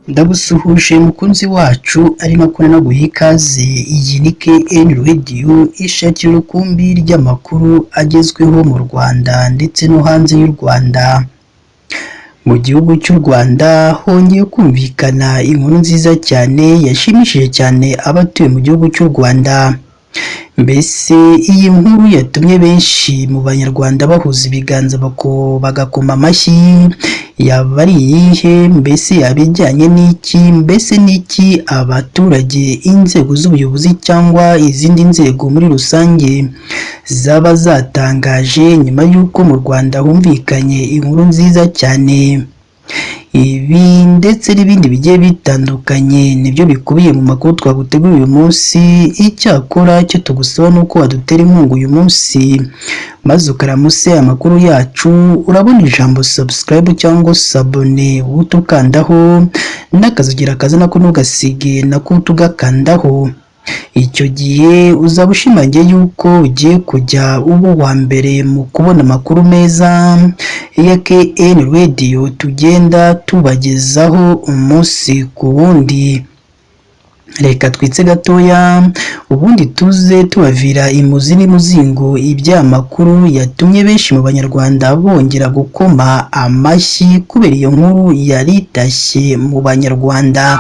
Ndagusuhuje mukunzi wacu ari nako naguha ikaze. Iyi ni KN Radio ishakira urukumbi ry'amakuru agezweho mu Rwanda ndetse no hanze y'u Rwanda. Mu gihugu cy'u Rwanda hongeye kumvikana inkuru nziza cyane yashimishije cyane abatuye mu gihugu cy'u Rwanda. Mbese iyi nkuru yatumye benshi mu banyarwanda bahuza ibiganza bagakoma amashyi. Yaba ari iyihe? Mbese yabijyanye n'iki? Mbese n'iki abaturage, inzego z'ubuyobozi cyangwa izindi nzego muri rusange zaba zatangaje nyuma y'uko mu Rwanda humvikanye inkuru nziza cyane? Ibi ndetse n'ibindi bigiye bitandukanye nibyo bikubiye mu makuru twaguteguriye uyu munsi. Icyakora cyo tugusaba nuko wadutera inkunga uyu munsi maze ukaramuse amakuru yacu. Urabona ijambo subscribe cyangwa sabone utukandaho, n'akazugira kaza nako ntugasige nako tugakandaho. Icyo gihe uzaba ushimangiye yuko ugiye kujya uba uwa mbere mu kubona amakuru meza ya KN Radio tugenda tubagezaho umunsi ku wundi. Reka twitse gatoya ubundi tuze tubavira imuzi n'imuzingo iby'amakuru yatumye benshi mu banyarwanda bongera gukoma amashyi kubera iyo nkuru yari itashye mu banyarwanda.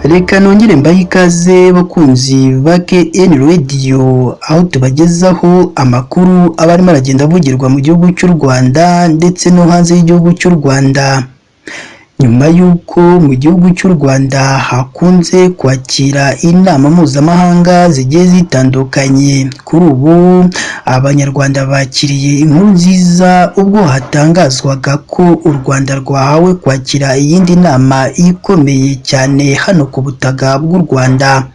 Reka nongere mbahe ikaze bakunzi ba KN Radio, aho tubagezaho amakuru aba arimo aragenda avugirwa mu gihugu cy'u Rwanda ndetse no hanze y'igihugu cy'u Rwanda. Nyuma y'uko mu gihugu cy'u Rwanda hakunze kwakira inama mpuzamahanga zigiye zitandukanye, kuri ubu abanyarwanda bakiriye inkuru nziza ubwo hatangazwaga ko u Rwanda rwahawe kwakira iyindi nama ikomeye cyane hano ku butaka bw'u Rwanda.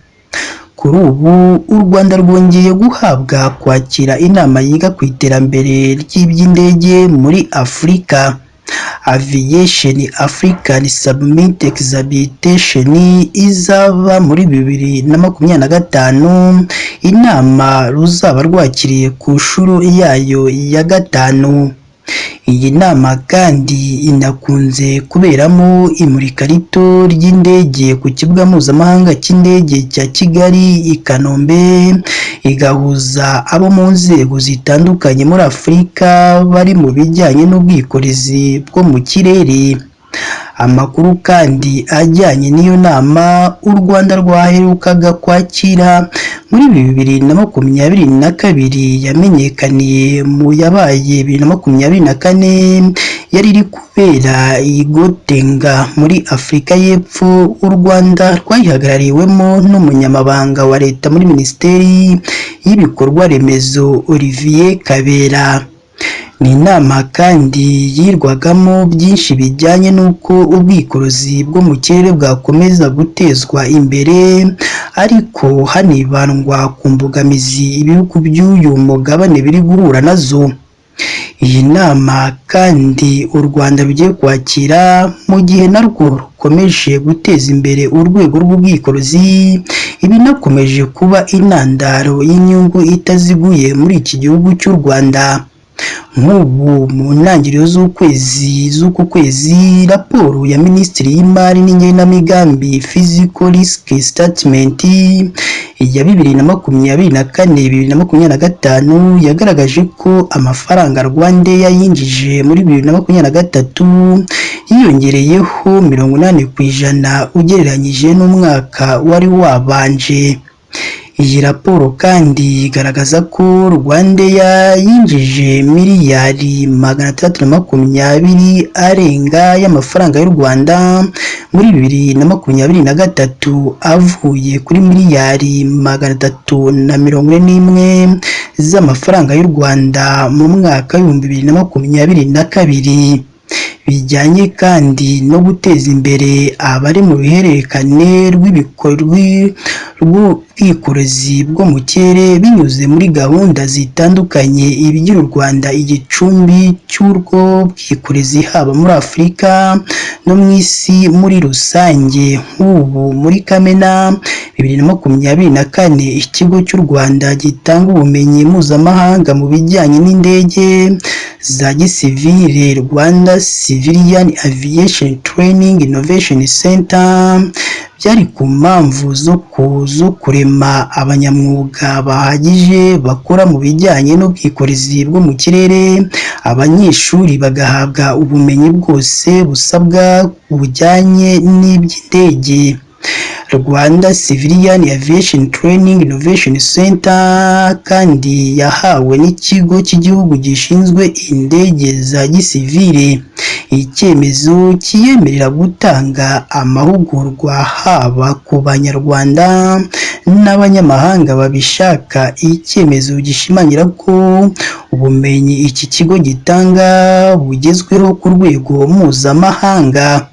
Kuri ubu u Rwanda rwongeye guhabwa kwakira inama yiga ku iterambere ry'iby'indege muri Afurika, Aviation African Summit Exhibition, izaba muri 2025. Inama ruzaba rwakiriye ku nshuro yayo ya gatanu. Iyi nama kandi inakunze kuberamo imurika rito ry'indege ku kibuga mpuzamahanga cy'indege cya Kigali i Kanombe, igahuza abo mu nzego zitandukanye muri Afurika bari mu bijyanye n'ubwikorezi bwo mu kirere. Amakuru kandi ajyanye n'iyo nama, u Rwanda rwaherukaga kwakira muri 2022 yamenyekaniye mu yabaye 2024 yari iri kubera i Gotenga muri Afurika y'Epfo. U Rwanda rwayihagarariwemo n'umunyamabanga wa leta muri Minisiteri y'ibikorwa remezo Olivier Kabera. Ni inama kandi yirwagamo byinshi bijyanye n'uko ubwikorezi bwo mu kirere bwakomeza gutezwa imbere, ariko hanibandwa ku mbogamizi ibihugu by'uyu mugabane biri guhura nazo. Iyi nama kandi u Rwanda rugiye kwakira mu gihe narwo rukomeje guteza imbere urwego rw'ubwikorezi, ibinakomeje kuba intandaro y'inyungu itaziguye muri iki gihugu cy'u Rwanda. Nk'ubu mu ntangiriro z'uku kwezi, raporo ya Minisitiri y'Imari n'Igenamigambi Physical Risk Statement ya 2024-2025 yagaragaje ko amafaranga RwandAir yinjije muri 2023 yiyongereyeho 80% ugereranyije n'umwaka wari wabanje. Iyi raporo kandi igaragaza ko RwandAir yinjije miliyari 620 arenga y'amafaranga y'u Rwanda muri 2023, avuye kuri miliyari 341 z'amafaranga y'u Rwanda mu mwaka w'2022. Bijyanye kandi no guteza imbere abari mu bihererekane rw'ubwikorezi bwo mu kirere binyuze muri gahunda zitandukanye, ibigira u Rwanda igicumbi cy'urwo bwikorezi haba muri Afurika no mu isi muri rusange. Nk'ubu muri Kamena 2024 ikigo cy'u Rwanda gitanga ubumenyi mpuzamahanga mu bijyanye n'indege za gisivile Rwanda Civilian Aviation Training Innovation Center byari ku mpamvu zo kurema abanyamwuga bahagije bakora mu bijyanye n'ubwikorezi bwo mu kirere, abanyeshuri bagahabwa ubumenyi bwose busabwa bujyanye n'iby'indege. Rwanda Civilian Aviation Training Innovation Center kandi yahawe n'ikigo cy'igihugu gishinzwe indege za gisivile icyemezo kiyemerera gutanga amahugurwa haba ku banyarwanda n'abanyamahanga babishaka. Icyemezo gishimangira ko ubumenyi iki kigo gitanga bugezweho ku rwego mpuzamahanga.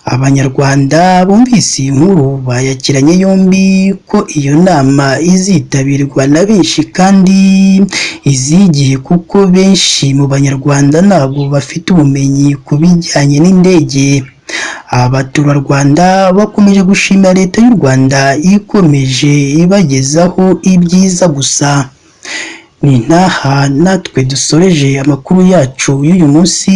Abanyarwanda bumvise iyi nkuru bayakiranye yombi ko iyo nama izitabirwa na benshi kandi izigiye, kuko benshi mu banyarwanda ntabwo bafite ubumenyi ku bijyanye n'indege. Abaturarwanda bakomeje gushimira leta y'u Rwanda ikomeje ibagezaho ibyiza gusa. Ni ntaha natwe dusoreje amakuru yacu y'uyu munsi.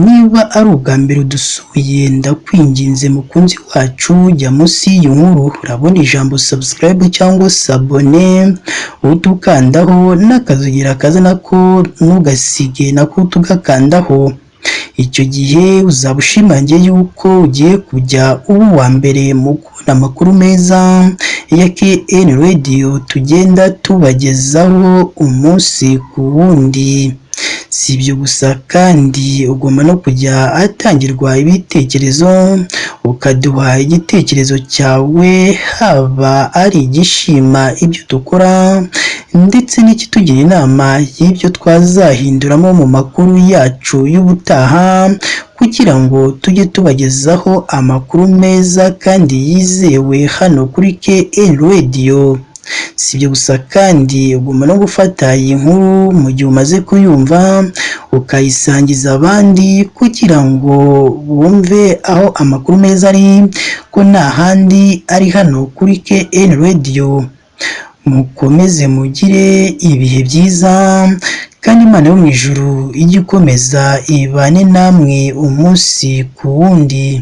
Niba ari ubwa mbere udusuye, ndakwinginze mukunzi wacu, jya munsi y'iyo nkuru urabona ijambo subscribe cyangwa se abone, utukandaho n'akazugira kaza nako ntugasige nako tugakandaho. Icyo gihe uzaba ushimangiye yuko ugiye kujya uba uwa mbere mu kubona amakuru meza ya KN Radio tugenda tubagezaho umunsi ku wundi. Si ibyo gusa kandi ugomba no kujya atangirwa ibitekerezo, ukaduha igitekerezo cyawe, haba ari igishima ibyo dukora ndetse n'ikitugira inama y'ibyo twazahinduramo mu makuru yacu y'ubutaha, kugira ngo tujye tubagezaho amakuru meza kandi yizewe hano kuri KN Radio. Si ibyo gusa kandi ugomba no gufata iyi nkuru mu gihe umaze kuyumva ukayisangiza abandi, kugira ngo bumve aho amakuru meza ari, ko nta handi ari hano kuri KN Radio. Mukomeze mugire ibihe byiza kandi Imana yo mu ijuru ijye ikomeza ibane namwe umunsi ku wundi.